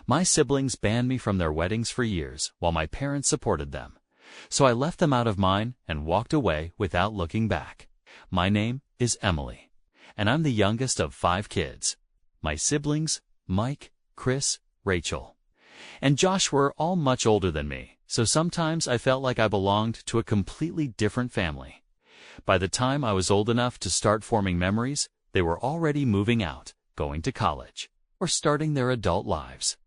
My siblings banned me from their weddings for years while my parents supported them. So I left them out of mine and walked away without looking back. My name is Emily, and I'm the youngest of 5 kids. My siblings, Mike, Chris, Rachel, and Josh, were all much older than me, so sometimes I felt like I belonged to a completely different family. By the time I was old enough to start forming memories, they were already moving out, going to college, or starting their adult lives.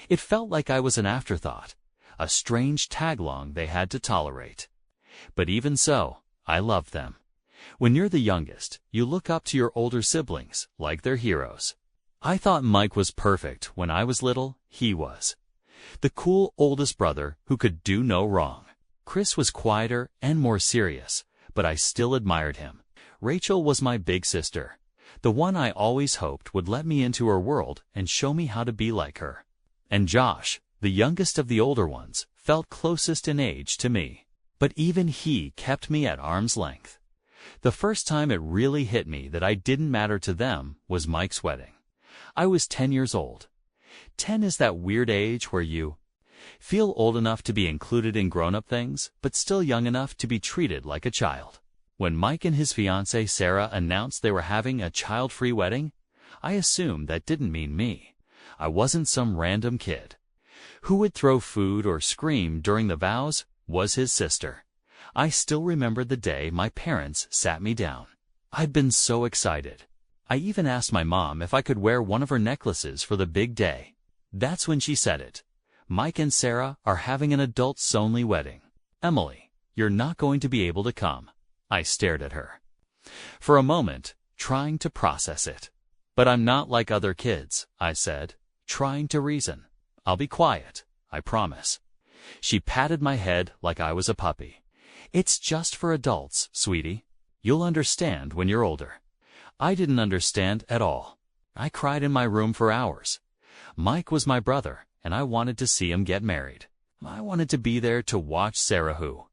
It felt like I was an afterthought, a strange tag-along they had to tolerate. But even so, I loved them. When you're the youngest, you look up to your older siblings like they're heroes. I thought Mike was perfect when I was little. He was the cool oldest brother who could do no wrong. Chris was quieter and more serious, but I still admired him. Rachel was my big sister, the one I always hoped would let me into her world and show me how to be like her. And Josh, the youngest of the older ones, felt closest in age to me. But even he kept me at arm's length. The first time it really hit me that I didn't matter to them was Mike's wedding. I was 10 years old. 10 is that weird age where you feel old enough to be included in grown-up things, but still young enough to be treated like a child. When Mike and his fiancée Sarah announced they were having a child-free wedding, I assumed that didn't mean me. I wasn't some random kid. Who would throw food or scream during the vows was his sister. I still remembered the day my parents sat me down. I'd been so excited. I even asked my mom if I could wear one of her necklaces for the big day. That's when she said it. Mike and Sarah are having an adults-only wedding. Emily, you're not going to be able to come. I stared at her for a moment, trying to process it. But I'm not like other kids, I said, trying to reason. I'll be quiet, I promise. She patted my head like I was a puppy. It's just for adults, sweetie. You'll understand when you're older. I didn't understand at all. I cried in my room for hours. Mike was my brother, and I wanted to see him get married. I wanted to be there to watch Sarah, who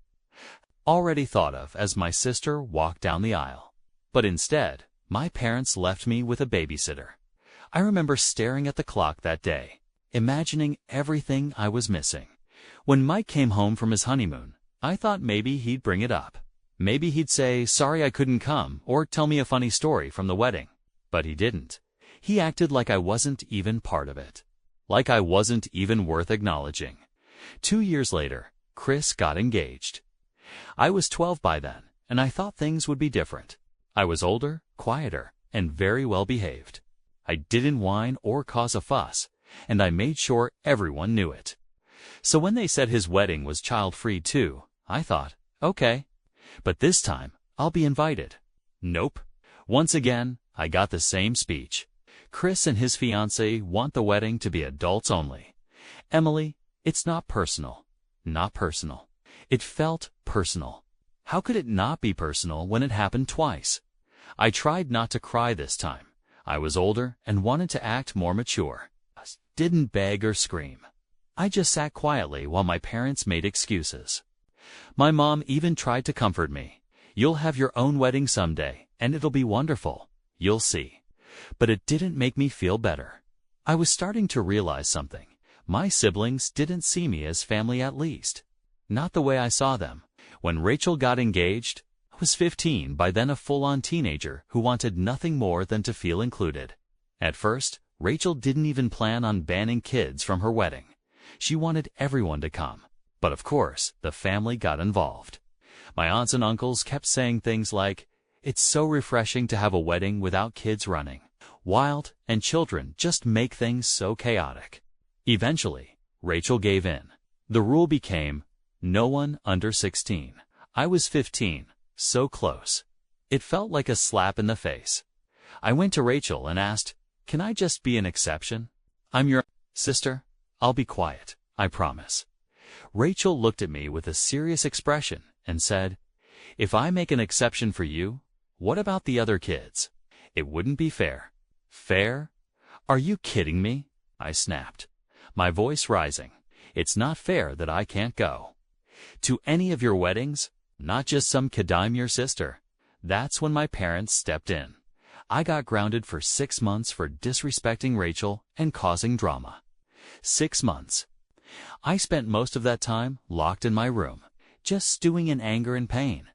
already thought of as my sister, walk down the aisle. But instead, my parents left me with a babysitter. I remember staring at the clock that day, imagining everything I was missing. When Mike came home from his honeymoon, I thought maybe he'd bring it up. Maybe he'd say, sorry I couldn't come, or tell me a funny story from the wedding. But he didn't. He acted like I wasn't even part of it. Like I wasn't even worth acknowledging. 2 years later, Chris got engaged. I was 12 by then, and I thought things would be different. I was older, quieter, and very well behaved. I didn't whine or cause a fuss, and I made sure everyone knew it. So when they said his wedding was child-free too, I thought, okay. But this time, I'll be invited. Nope. Once again, I got the same speech. Chris and his fiancée want the wedding to be adults only. Emily, it's not personal. Not personal. It felt personal. How could it not be personal when it happened twice? I tried not to cry this time. I was older and wanted to act more mature. I didn't beg or scream. I just sat quietly while my parents made excuses. My mom even tried to comfort me. You'll have your own wedding someday, and it'll be wonderful. You'll see. But it didn't make me feel better. I was starting to realize something. My siblings didn't see me as family, at least. Not the way I saw them. When Rachel got engaged, I was 15, by then a full-on teenager who wanted nothing more than to feel included. At first, Rachel didn't even plan on banning kids from her wedding. She wanted everyone to come. But of course, the family got involved. My aunts and uncles kept saying things like, it's so refreshing to have a wedding without kids running wild, and children just make things so chaotic. Eventually, Rachel gave in. The rule became, no one under 16. I was 15, so close. It felt like a slap in the face. I went to Rachel and asked, can I just be an exception? I'm your sister. I'll be quiet, I promise. Rachel looked at me with a serious expression and said, if I make an exception for you, what about the other kids? It wouldn't be fair. Fair? Are you kidding me? I snapped, my voice rising. It's not fair that I can't go to any of your weddings, not just some kid. I'm your sister. That's when my parents stepped in. I got grounded for 6 months for disrespecting Rachel and causing drama. 6 months. I spent most of that time locked in my room, just stewing in anger and pain.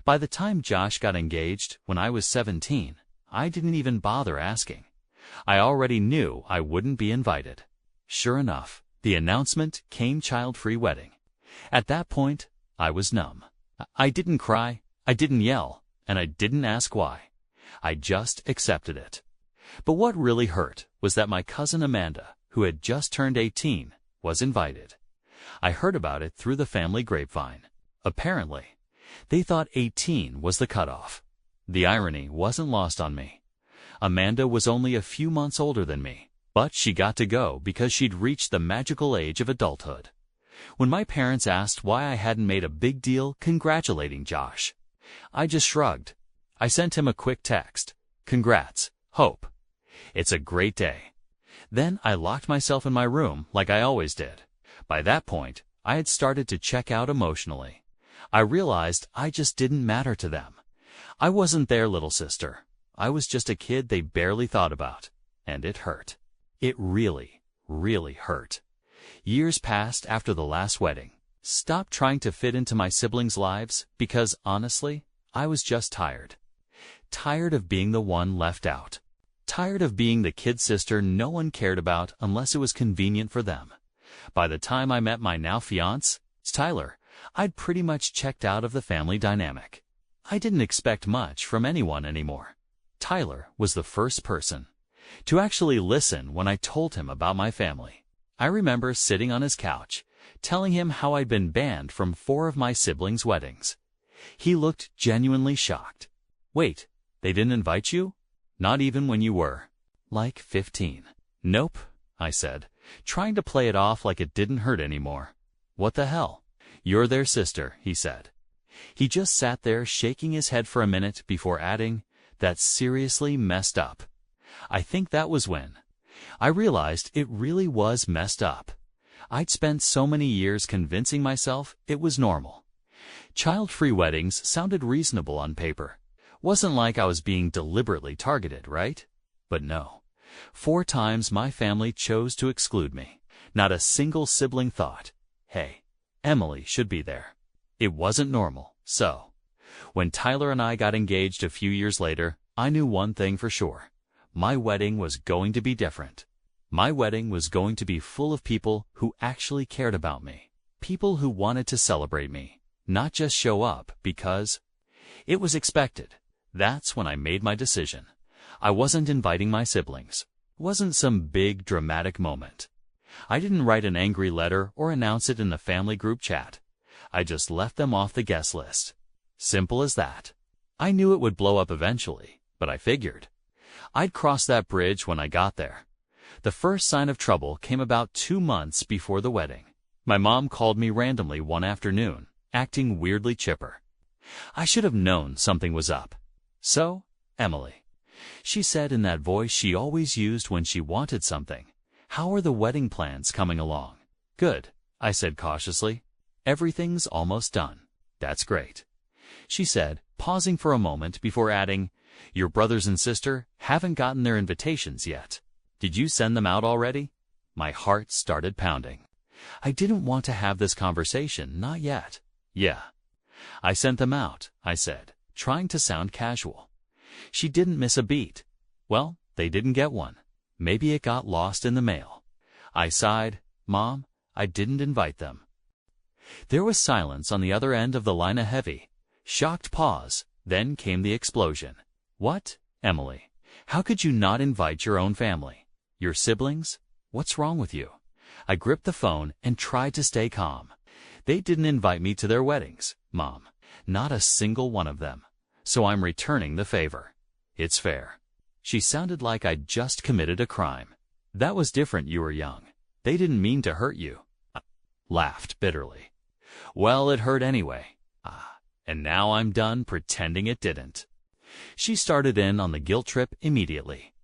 By the time Josh got engaged, when I was 17, I didn't even bother asking. I already knew I wouldn't be invited. Sure enough, the announcement came child-free wedding. At that point, I was numb. I didn't cry, I didn't yell, and I didn't ask why. I just accepted it. But what really hurt was that my cousin Amanda, who had just turned 18, was invited. I heard about it through the family grapevine. Apparently, they thought 18 was the cutoff. The irony wasn't lost on me. Amanda was only a few months older than me, but she got to go because she'd reached the magical age of adulthood. When my parents asked why I hadn't made a big deal congratulating Josh, I just shrugged. I sent him a quick text. "Congrats, Hope. It's a great day." Then I locked myself in my room like I always did. By that point, I had started to check out emotionally. I realized I just didn't matter to them. I wasn't their little sister. I was just a kid they barely thought about. And it hurt. It really, really hurt. Years passed after the last wedding. Stopped trying to fit into my siblings' lives because, honestly, I was just tired. Tired of being the one left out. Tired of being the kid sister no one cared about unless it was convenient for them. By the time I met my now fiancé, Tyler, I'd pretty much checked out of the family dynamic. I didn't expect much from anyone anymore. Tyler was the first person to actually listen when I told him about my family. I remember sitting on his couch, telling him how I'd been banned from 4 of my siblings' weddings. He looked genuinely shocked. "Wait, they didn't invite you? Not even when you were, like, 15. "Nope," I said, trying to play it off like it didn't hurt anymore. "What the hell? You're their sister," he said. He just sat there shaking his head for a minute before adding, "That's seriously messed up." I think that was when I realized it really was messed up. I'd spent so many years convincing myself it was normal. Child-free weddings sounded reasonable on paper. Wasn't like I was being deliberately targeted, right? But no. 4 times my family chose to exclude me. Not a single sibling thought, "Hey, Emily should be there." It wasn't normal. So, when Tyler and I got engaged a few years later, I knew one thing for sure. My wedding was going to be different. My wedding was going to be full of people who actually cared about me. People who wanted to celebrate me, not just show up because it was expected. That's when I made my decision. I wasn't inviting my siblings. It wasn't some big dramatic moment. I didn't write an angry letter or announce it in the family group chat. I just left them off the guest list. Simple as that. I knew it would blow up eventually, but I figured I'd cross that bridge when I got there. The first sign of trouble came about 2 months before the wedding. My mom called me randomly one afternoon, acting weirdly chipper. I should have known something was up. "So, Emily," she said in that voice she always used when she wanted something, "how are the wedding plans coming along?" "Good," I said cautiously. "Everything's almost done." "That's great," she said, pausing for a moment before adding, "Your brothers and sister haven't gotten their invitations yet. Did you send them out already?" My heart started pounding. I didn't want to have this conversation, not yet. "Yeah, I sent them out," I said, trying to sound casual. She didn't miss a beat. "Well, they didn't get one. Maybe it got lost in the mail." I sighed. "Mom, I didn't invite them." There was silence on the other end of the line, a heavy, shocked pause. Then came the explosion. "What, Emily? How could you not invite your own family? Your siblings? What's wrong with you?" I gripped the phone and tried to stay calm. "They didn't invite me to their weddings, Mom. Not a single one of them. So I'm returning the favor. It's fair." She sounded like I'd just committed a crime. "That was different, you were young. They didn't mean to hurt you." I laughed bitterly. "Well, it hurt anyway. And now I'm done pretending it didn't." She started in on the guilt trip immediately.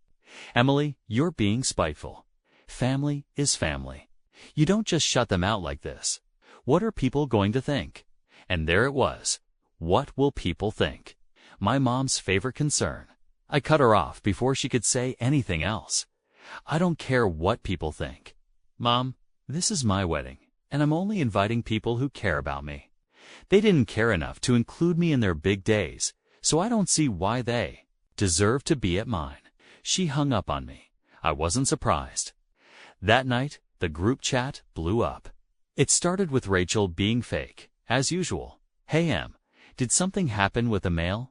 "Emily, you're being spiteful. Family is family. You don't just shut them out like this. What are people going to think?" And there it was. What will people think? My mom's favorite concern. I cut her off before she could say anything else. "I don't care what people think. Mom, this is my wedding, and I'm only inviting people who care about me. They didn't care enough to include me in their big days, so I don't see why they deserve to be at mine." She hung up on me. I wasn't surprised. That night, the group chat blew up. It started with Rachel being fake, as usual. "Hey Em, did something happen with the mail?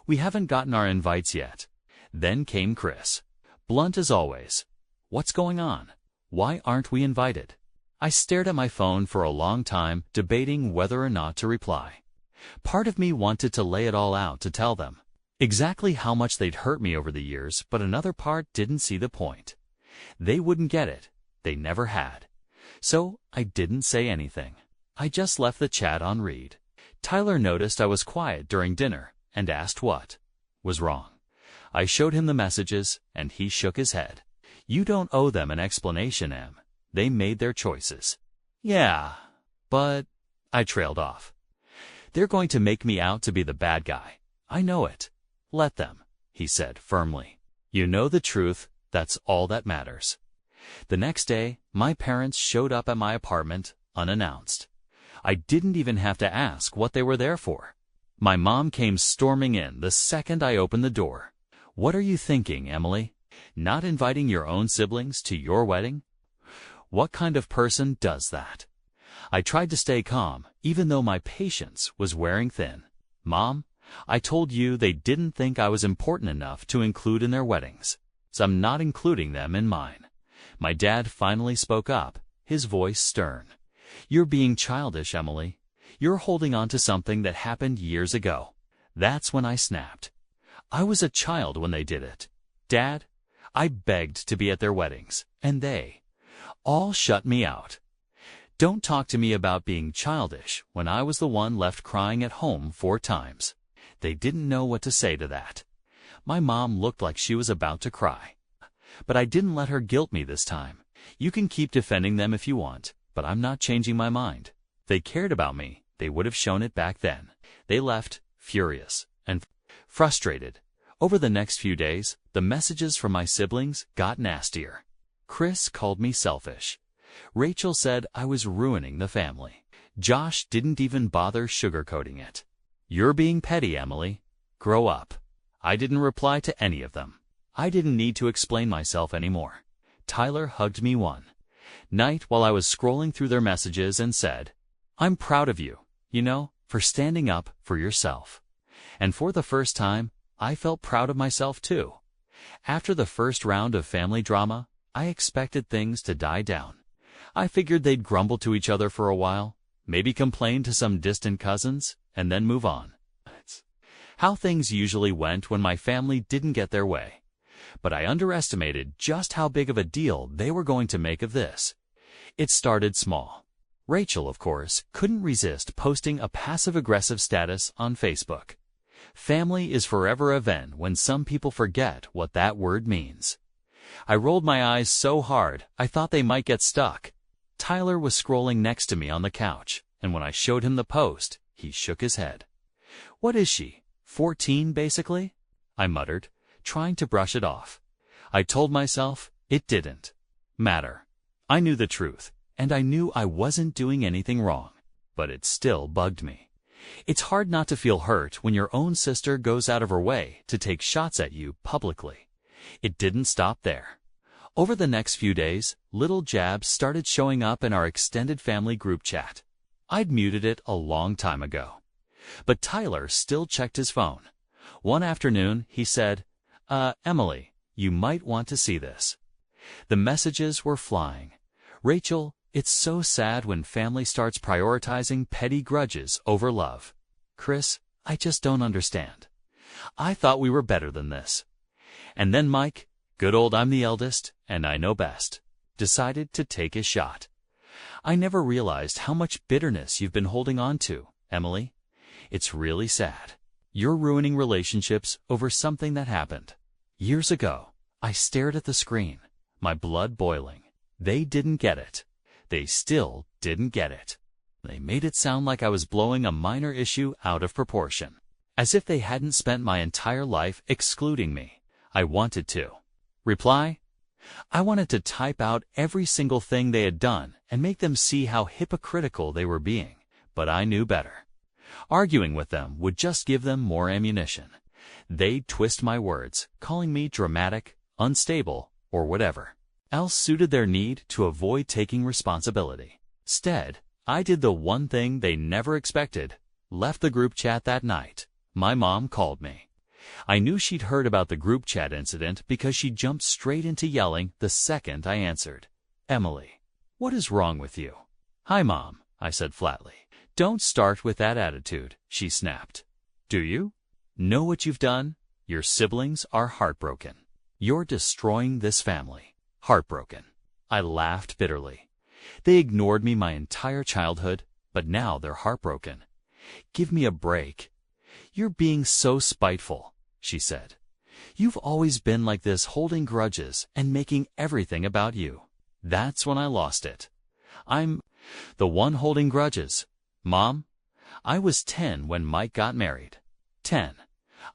We haven't gotten our invites yet." Then came Chris. Blunt as always. "What's going on? Why aren't we invited?" I stared at my phone for a long time, debating whether or not to reply. Part of me wanted to lay it all out to tell them exactly how much they'd hurt me over the years, but another part didn't see the point. They wouldn't get it. They never had. So I didn't say anything. I just left the chat on read. Tyler noticed I was quiet during dinner and asked what was wrong. I showed him the messages, and he shook his head. "You don't owe them an explanation, Em. They made their choices." "Yeah, but—" I trailed off. "They're going to make me out to be the bad guy. I know it. Let them," he said firmly. "You know the truth. That's all that matters." The next day, my parents showed up at my apartment unannounced. I didn't even have to ask what they were there for. My mom came storming in the second I opened the door. "What are you thinking, Emily? Not inviting your own siblings to your wedding? What kind of person does that?" I tried to stay calm, even though my patience was wearing thin. "Mom, I told you they didn't think I was important enough to include in their weddings, so I'm not including them in mine." My dad finally spoke up, his voice stern. "You're being childish, Emily. You're holding on to something that happened years ago." That's when I snapped. I was a child when they did it. Dad, I begged to be at their weddings, and they all shut me out. Don't talk to me about being childish when I was the one left crying at home 4 times. They didn't know what to say to that. My mom looked like she was about to cry. But I didn't let her guilt me this time. "You can keep defending them if you want, but I'm not changing my mind. If they cared about me, they would have shown it back then." They left, furious and frustrated. Over the next few days, the messages from my siblings got nastier. Chris called me selfish. Rachel said I was ruining the family. Josh didn't even bother sugarcoating it. "You're being petty, Emily. Grow up." I didn't reply to any of them. I didn't need to explain myself anymore. Tyler hugged me one night while I was scrolling through their messages and said, "I'm proud of you, for standing up for yourself." And for the first time, I felt proud of myself too. After the first round of family drama, I expected things to die down. I figured they'd grumble to each other for a while, maybe complain to some distant cousins, and then move on. It's how things usually went when my family didn't get their way. But I underestimated just how big of a deal they were going to make of this. It started small. Rachel, of course, couldn't resist posting a passive-aggressive status on Facebook. Family is forever a ven when some people forget what that word means. I rolled my eyes so hard I thought they might get stuck. Tyler was scrolling next to me on the couch, and when I showed him the post, he shook his head. "What is she, 14 basically?" I muttered, trying to brush it off. I told myself it didn't matter. I knew the truth, and I knew I wasn't doing anything wrong, but it still bugged me. It's hard not to feel hurt when your own sister goes out of her way to take shots at you publicly. It didn't stop there. Over the next few days, little jabs started showing up in our extended family group chat. I'd muted it a long time ago. But Tyler still checked his phone. One afternoon, he said, Emily, you might want to see this." The messages were flying. "Rachel, it's so sad when family starts prioritizing petty grudges over love. Chris, I just don't understand. I thought we were better than this." And then Mike, good old I'm the eldest, and I know best, decided to take his shot. "I never realized how much bitterness you've been holding on to, Emily. It's really sad. You're ruining relationships over something that happened years ago." I stared at the screen, my blood boiling. They didn't get it. They still didn't get it. They made it sound like I was blowing a minor issue out of proportion, as if they hadn't spent my entire life excluding me. I wanted to reply, I wanted to type out every single thing they had done and make them see how hypocritical they were being, but I knew better. Arguing with them would just give them more ammunition. They'd twist my words, calling me dramatic, unstable, or whatever else suited their need to avoid taking responsibility. Instead, I did the one thing they never expected, left the group chat that night. My mom called me. I knew she'd heard about the group chat incident because she jumped straight into yelling the second I answered. "Emily, what is wrong with you?" "Hi, Mom," I said flatly. "Don't start with that attitude," she snapped. "Do you know what you've done? Your siblings are heartbroken. You're destroying this family." Heartbroken. I laughed bitterly. They ignored me my entire childhood, but now they're heartbroken. "Give me a break." "You're being so spiteful," she said. "You've always been like this, holding grudges and making everything about you." That's when I lost it. I'm the one holding grudges. Mom, I was 10 when Mike got married. 10.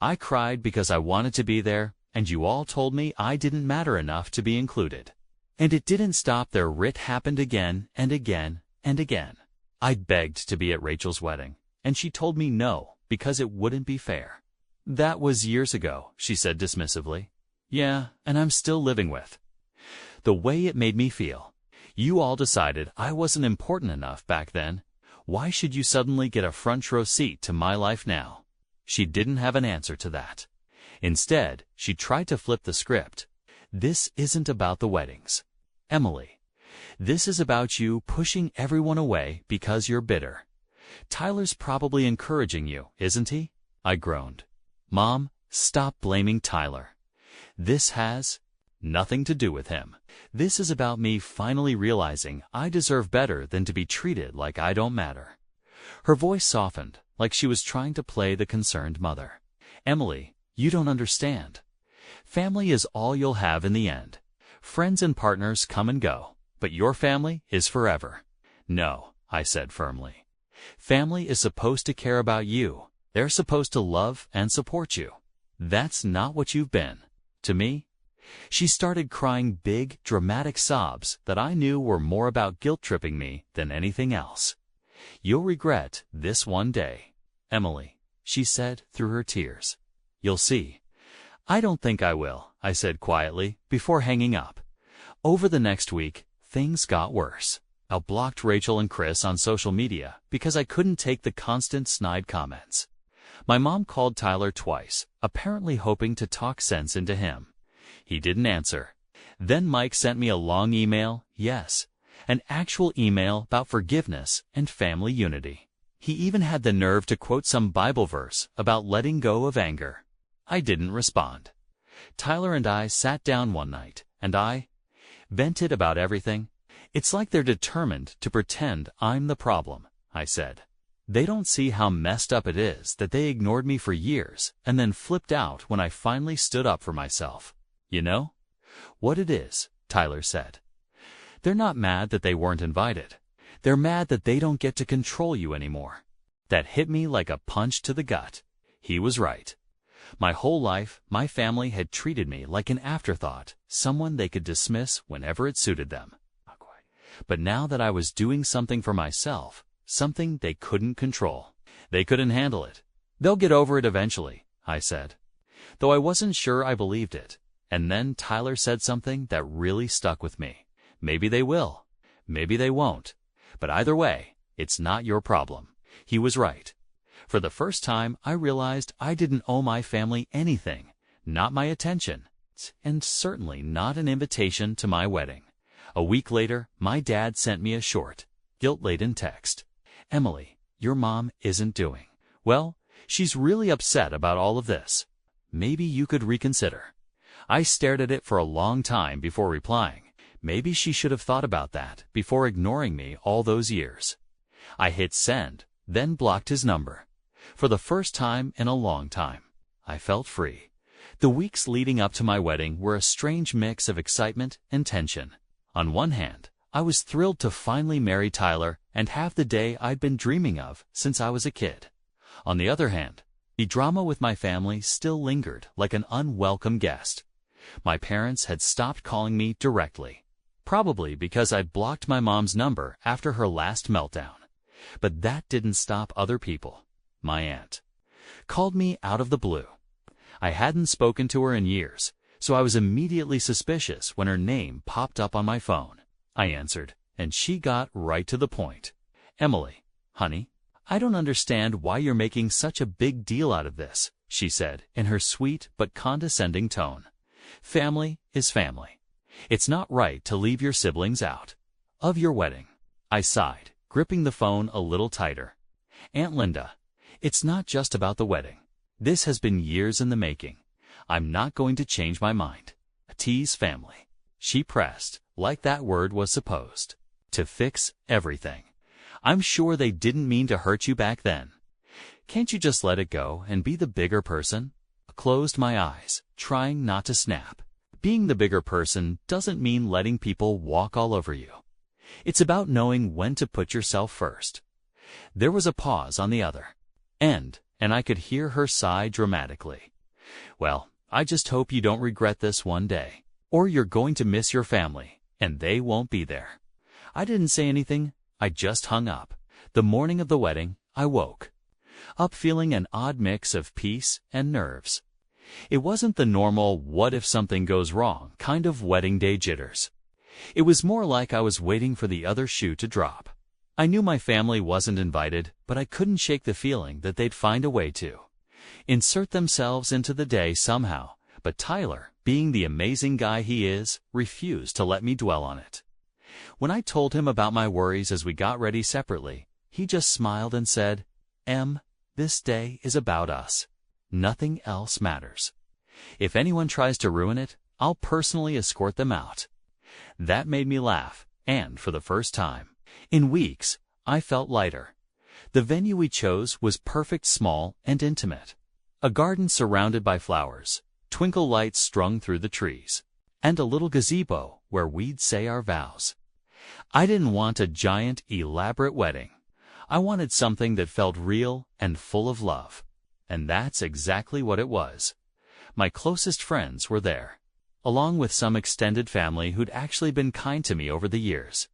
I cried because I wanted to be there, and you all told me I didn't matter enough to be included. And it didn't stop there. It happened again and again and again. I begged to be at Rachel's wedding, and she told me no, because it wouldn't be fair. "That was years ago," she said dismissively. "Yeah, and I'm still living with the way it made me feel. You all decided I wasn't important enough back then. Why should you suddenly get a front row seat to my life now?" She didn't have an answer to that. Instead, she tried to flip the script. "This isn't about the weddings, Emily. This is about you pushing everyone away because you're bitter. Tyler's probably encouraging you, isn't he?" I groaned. "Mom, stop blaming Tyler. This has nothing to do with him. This is about me finally realizing I deserve better than to be treated like I don't matter." Her voice softened, like she was trying to play the concerned mother. "Emily, you don't understand. Family is all you'll have in the end. Friends and partners come and go, but your family is forever." "No," I said firmly. "Family is supposed to care about you. They're supposed to love and support you. That's not what you've been to me." She started crying big, dramatic sobs that I knew were more about guilt-tripping me than anything else. "You'll regret this one day, Emily," she said through her tears. "You'll see." "I don't think I will," I said quietly before hanging up. Over the next week, things got worse. I blocked Rachel and Chris on social media because I couldn't take the constant snide comments. My mom called Tyler twice, apparently hoping to talk sense into him. He didn't answer. Then Mike sent me a long email, yes, an actual email about forgiveness and family unity. He even had the nerve to quote some Bible verse about letting go of anger. I didn't respond. Tyler and I sat down one night, and I vented about everything. "It's like they're determined to pretend I'm the problem," I said. "They don't see how messed up it is that they ignored me for years and then flipped out when I finally stood up for myself." "You know what it is," Tyler said. "They're not mad that they weren't invited. They're mad that they don't get to control you anymore." That hit me like a punch to the gut. He was right. My whole life, my family had treated me like an afterthought, someone they could dismiss whenever it suited them. But now that I was doing something for myself, something they couldn't control, they couldn't handle it. "They'll get over it eventually," I said, though I wasn't sure I believed it. And then Tyler said something that really stuck with me. "Maybe they will. Maybe they won't. But either way, it's not your problem." He was right. For the first time, I realized I didn't owe my family anything, not my attention, and certainly not an invitation to my wedding. A week later, my dad sent me a short, guilt-laden text. "Emily, your mom isn't doing well. She's really upset about all of this. Maybe you could reconsider." I stared at it for a long time before replying. Maybe she should have thought about that before ignoring me all those years. I hit send, then blocked his number. For the first time in a long time, I felt free. The weeks leading up to my wedding were a strange mix of excitement and tension. On one hand, I was thrilled to finally marry Tyler and have the day I'd been dreaming of since I was a kid. On the other hand, the drama with my family still lingered like an unwelcome guest. My parents had stopped calling me directly, probably because I'd blocked my mom's number after her last meltdown. But that didn't stop other people. My aunt called me out of the blue. I hadn't spoken to her in years, so I was immediately suspicious when her name popped up on my phone. I answered, and she got right to the point. "Emily, honey, I don't understand why you're making such a big deal out of this," she said in her sweet but condescending tone. "Family is family. It's not right to leave your siblings out of your wedding." I sighed, gripping the phone a little tighter. "Aunt Linda, it's not just about the wedding. This has been years in the making. I'm not going to change my mind. Tease family," she pressed, like that word was supposed to fix everything. "I'm sure they didn't mean to hurt you back then. Can't you just let it go and be the bigger person?" I closed my eyes, trying not to snap. Being the bigger person doesn't mean letting people walk all over you. It's about knowing when to put yourself first. There was a pause on the other end, and I could hear her sigh dramatically. "Well, I just hope you don't regret this one day, or you're going to miss your family, and they won't be there." I didn't say anything. I just hung up. The morning of the wedding, I woke up feeling an odd mix of peace and nerves. It wasn't the normal "what if something goes wrong" kind of wedding day jitters. It was more like I was waiting for the other shoe to drop. I knew my family wasn't invited, but I couldn't shake the feeling that they'd find a way to insert themselves into the day somehow. But Tyler, being the amazing guy he is, refused to let me dwell on it. When I told him about my worries as we got ready separately, he just smiled and said, "Em, this day is about us. Nothing else matters. If anyone tries to ruin it, I'll personally escort them out." That made me laugh, and for the first time in weeks, I felt lighter. The venue we chose was perfect, small and intimate. A garden surrounded by flowers, twinkle lights strung through the trees, and a little gazebo where we'd say our vows. I didn't want a giant, elaborate wedding. I wanted something that felt real and full of love. And that's exactly what it was. My closest friends were there, along with some extended family who'd actually been kind to me over the years.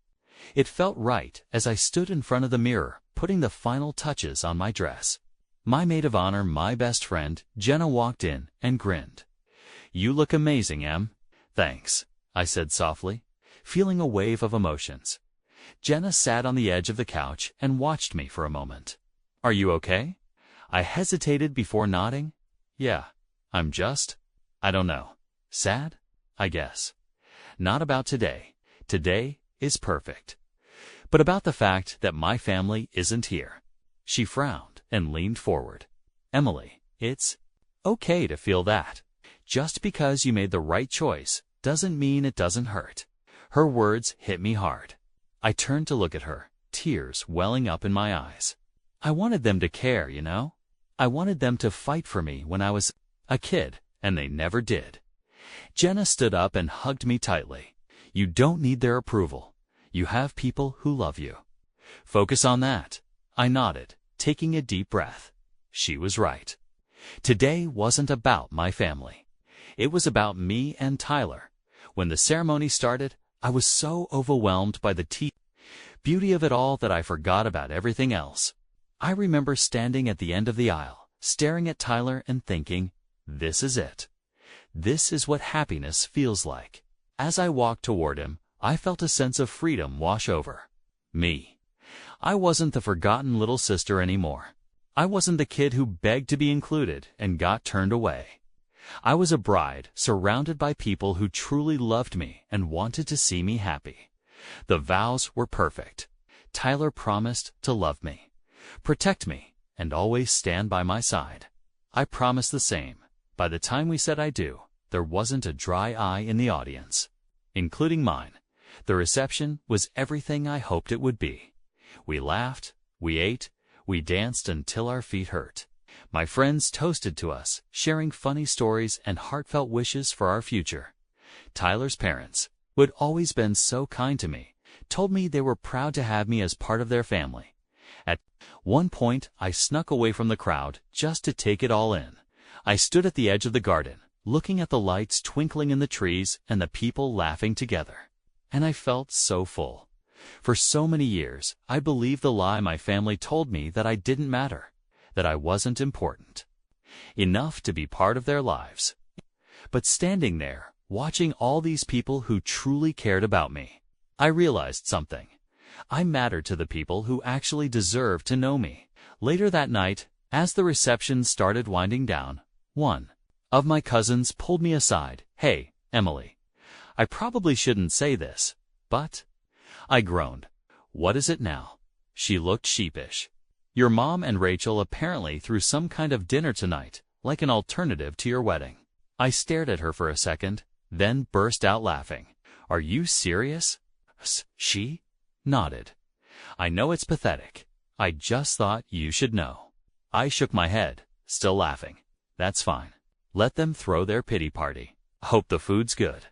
It felt right as I stood in front of the mirror, putting the final touches on my dress. My maid of honor, my best friend, Jenna, walked in and grinned. "You look amazing, Em." "Thanks," I said softly, feeling a wave of emotions. Jenna sat on the edge of the couch and watched me for a moment. "Are you okay?" I hesitated before nodding. "Yeah, I'm just, I don't know, sad, I guess. Not about today. Today is perfect. But about the fact that my family isn't here." She frowned and leaned forward. "Emily, it's okay to feel that. Just because you made the right choice doesn't mean it doesn't hurt." Her words hit me hard. I turned to look at her, tears welling up in my eyes. I wanted them to care, you know? I wanted them to fight for me when I was a kid, and they never did. Jenna stood up and hugged me tightly. "You don't need their approval. You have people who love you. Focus on that." I nodded, taking a deep breath. She was right. Today wasn't about my family. It was about me and Tyler. When the ceremony started, I was so overwhelmed by the beauty of it all that I forgot about everything else. I remember standing at the end of the aisle, staring at Tyler and thinking, this is it. This is what happiness feels like. As I walked toward him, I felt a sense of freedom wash over me. I wasn't the forgotten little sister anymore. I wasn't the kid who begged to be included and got turned away. I was a bride surrounded by people who truly loved me and wanted to see me happy. The vows were perfect. Tyler promised to love me, protect me, and always stand by my side. I promised the same. By the time we said I do, there wasn't a dry eye in the audience, including mine. The reception was everything I hoped it would be. We laughed, we ate, we danced until our feet hurt. My friends toasted to us, sharing funny stories and heartfelt wishes for our future. Tyler's parents, who had always been so kind to me, told me they were proud to have me as part of their family. At one point, I snuck away from the crowd just to take it all in. I stood at the edge of the garden, looking at the lights twinkling in the trees and the people laughing together. And I felt so full. For so many years, I believed the lie my family told me that I didn't matter, that I wasn't important enough to be part of their lives. But standing there, watching all these people who truly cared about me, I realized something. I mattered to the people who actually deserved to know me. Later that night, as the reception started winding down, one of my cousins pulled me aside. "Hey, Emily, I probably shouldn't say this, but..." I groaned. "What is it now?" She looked sheepish. "Your mom and Rachel apparently threw some kind of dinner tonight, like an alternative to your wedding." I stared at her for a second, then burst out laughing. "Are you serious?" She nodded. "I know it's pathetic. I just thought you should know." I shook my head, still laughing. "That's fine. Let them throw their pity party. Hope the food's good."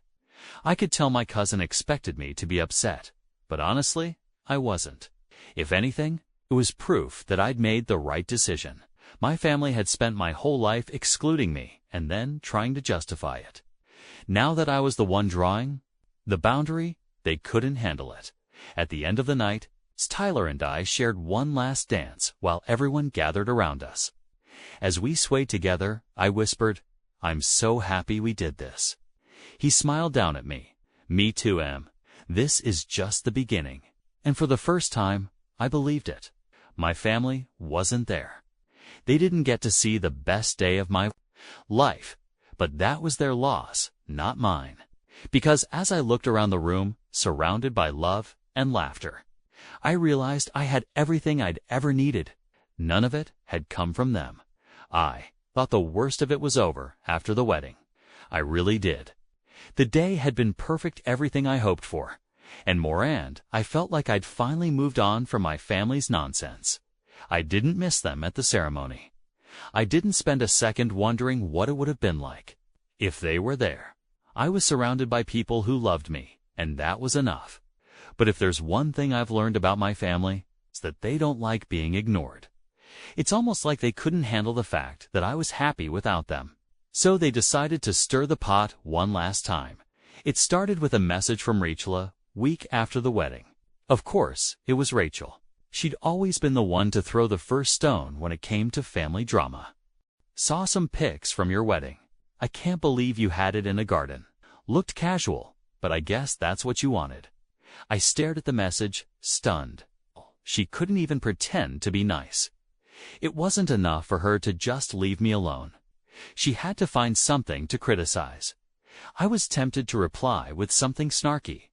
I could tell my cousin expected me to be upset, but honestly, I wasn't. If anything, it was proof that I'd made the right decision. My family had spent my whole life excluding me and then trying to justify it. Now that I was the one drawing the boundary, they couldn't handle it. At the end of the night, Tyler and I shared one last dance while everyone gathered around us. As we swayed together, I whispered, "I'm so happy we did this." He smiled down at me. "Me too, Em. This is just the beginning." And for the first time, I believed it. My family wasn't there. They didn't get to see the best day of my life, but that was their loss, not mine. Because as I looked around the room, surrounded by love and laughter, I realized I had everything I'd ever needed. None of it had come from them. I thought the worst of it was over after the wedding. I really did. The day had been perfect, everything I hoped for. And more, and I felt like I'd finally moved on from my family's nonsense. I didn't miss them at the ceremony. I didn't spend a second wondering what it would have been like if they were there. I was surrounded by people who loved me, and that was enough. But if there's one thing I've learned about my family, it's that they don't like being ignored. It's almost like they couldn't handle the fact that I was happy without them. So they decided to stir the pot one last time. It started with a message from Rachel week after the wedding. Of course, it was Rachel. She'd always been the one to throw the first stone when it came to family drama. "Saw some pics from your wedding. I can't believe you had it in a garden. Looked casual, but I guess that's what you wanted." I stared at the message, stunned. She couldn't even pretend to be nice. It wasn't enough for her to just leave me alone. She had to find something to criticize. I was tempted to reply with something snarky.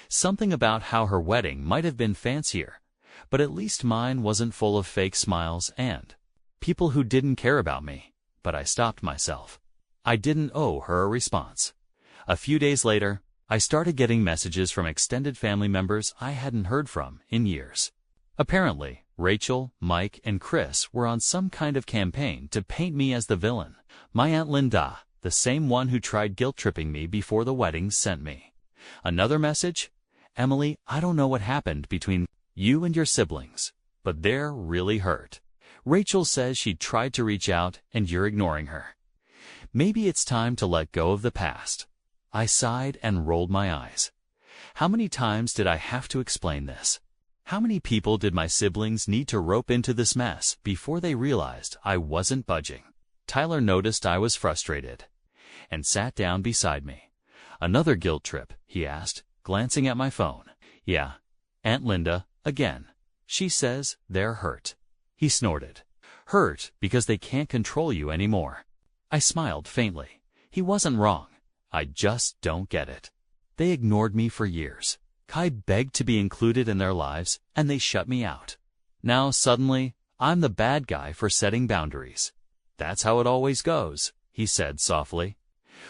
Something about how her wedding might have been fancier, but at least mine wasn't full of fake smiles and people who didn't care about me. But I stopped myself. I didn't owe her a response. A few days later, I started getting messages from extended family members I hadn't heard from in years. Apparently, Rachel, Mike, and Chris were on some kind of campaign to paint me as the villain. My Aunt Linda, the same one who tried guilt-tripping me before the wedding, sent me another message. "Emily, I don't know what happened between you and your siblings, but they're really hurt. Rachel says she tried to reach out and you're ignoring her. Maybe it's time to let go of the past." I sighed and rolled my eyes. How many times did I have to explain this? How many people did my siblings need to rope into this mess before they realized I wasn't budging? Tyler noticed I was frustrated and sat down beside me. "Another guilt trip?" he asked, glancing at my phone. "Yeah, Aunt Linda, again. She says they're hurt." He snorted. "Hurt because they can't control you anymore." I smiled faintly. He wasn't wrong. I just don't get it. They ignored me for years. I begged to be included in their lives, and they shut me out. Now suddenly, I'm the bad guy for setting boundaries. "That's how it always goes," he said softly.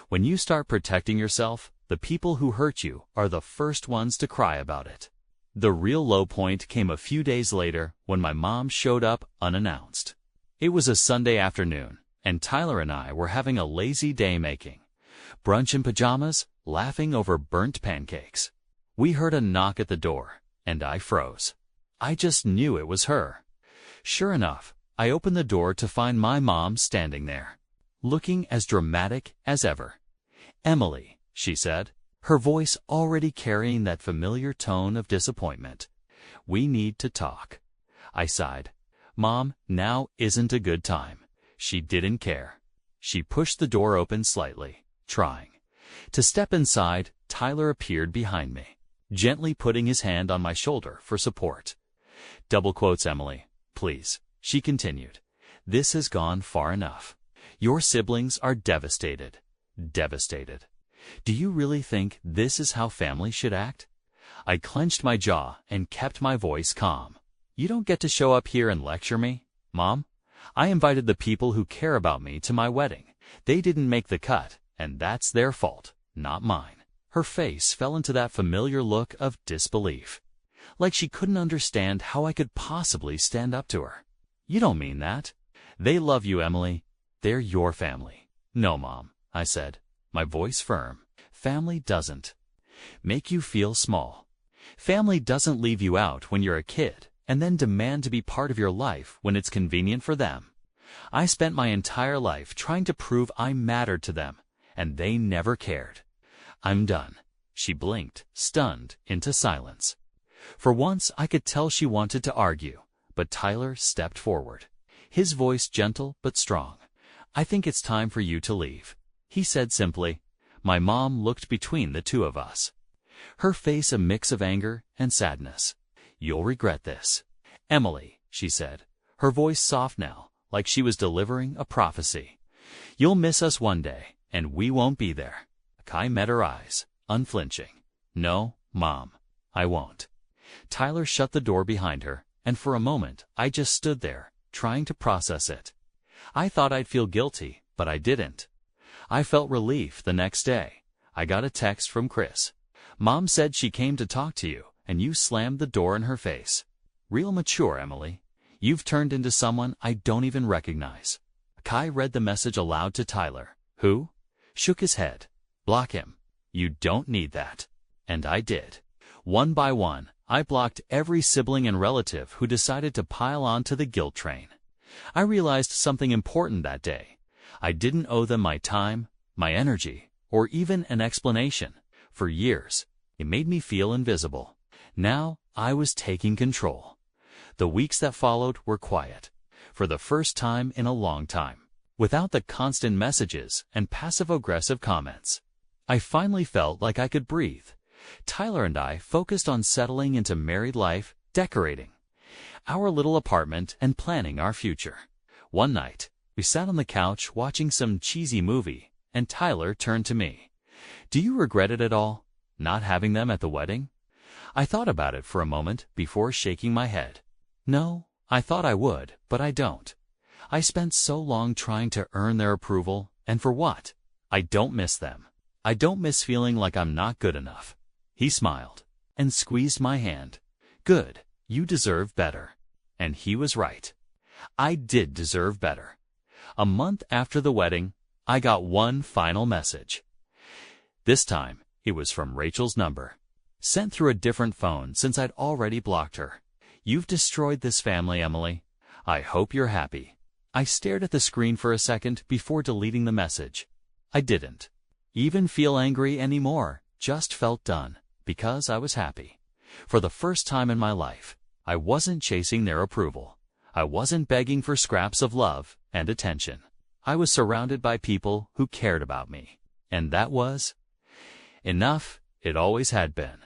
"When you start protecting yourself, the people who hurt you are the first ones to cry about it." The real low point came a few days later when my mom showed up unannounced. It was a Sunday afternoon, and Tyler and I were having a lazy day making brunch in pajamas, laughing over burnt pancakes. We heard a knock at the door, and I froze. I just knew it was her. Sure enough, I opened the door to find my mom standing there. looking as dramatic as ever. "Emily," she said, her voice already carrying that familiar tone of disappointment. "We need to talk." I sighed. "Mom, now isn't a good time." She didn't care. She pushed the door open slightly, trying to step inside. Tyler appeared behind me, gently putting his hand on my shoulder for support. "Double quotes, Emily, please," she continued. "This has gone far enough. Your siblings are devastated. Devastated. Do you really think this is how family should act?" I clenched my jaw and kept my voice calm. "You don't get to show up here and lecture me, Mom. I invited the people who care about me to my wedding. They didn't make the cut, and that's their fault, not mine." Her face fell into that familiar look of disbelief, like she couldn't understand how I could possibly stand up to her. "You don't mean that. They love you, Emily. They're your family." "No, Mom," I said, my voice firm. "Family doesn't make you feel small. Family doesn't leave you out when you're a kid and then demand to be part of your life when it's convenient for them. I spent my entire life trying to prove I mattered to them, and they never cared. I'm done." She blinked, stunned, into silence. For once I could tell she wanted to argue, but Tyler stepped forward, his voice gentle but strong. "I think it's time for you to leave," he said simply. My mom looked between the two of us, her face a mix of anger and sadness. "You'll regret this, Emily," she said, her voice soft now, like she was delivering a prophecy. "You'll miss us one day, and we won't be there." I met her eyes, unflinching. "No, Mom, I won't." Tyler shut the door behind her, and for a moment I just stood there, trying to process it. I thought I'd feel guilty, but I didn't. I felt relief the next day. I got a text from Chris. "Mom said she came to talk to you, and you slammed the door in her face. Real mature, Emily. You've turned into someone I don't even recognize." Kai read the message aloud to Tyler, who shook his head. "Block him. You don't need that." And I did. One by one, I blocked every sibling and relative who decided to pile onto the guilt train. I realized something important that day. I didn't owe them my time, my energy, or even an explanation. For years, it made me feel invisible. Now, I was taking control. The weeks that followed were quiet, for the first time in a long time, without the constant messages and passive-aggressive comments. I finally felt like I could breathe. Tyler and I focused on settling into married life, decorating our little apartment, and planning our future. One night, we sat on the couch watching some cheesy movie, and Tyler turned to me. "Do you regret it at all, not having them at the wedding?" I thought about it for a moment before shaking my head. "No, I thought I would, but I don't. I spent so long trying to earn their approval, and for what? I don't miss them. I don't miss feeling like I'm not good enough." He smiled and squeezed my hand. "Good, you deserve better." And he was right. I did deserve better. A month after the wedding, I got one final message. This time, it was from Rachel's number, sent through a different phone since I'd already blocked her. "You've destroyed this family, Emily. I hope you're happy." I stared at the screen for a second before deleting the message. I didn't even feel angry anymore, just felt done, because I was happy. For the first time in my life, I wasn't chasing their approval. I wasn't begging for scraps of love and attention. I was surrounded by people who cared about me. And that was enough. It always had been.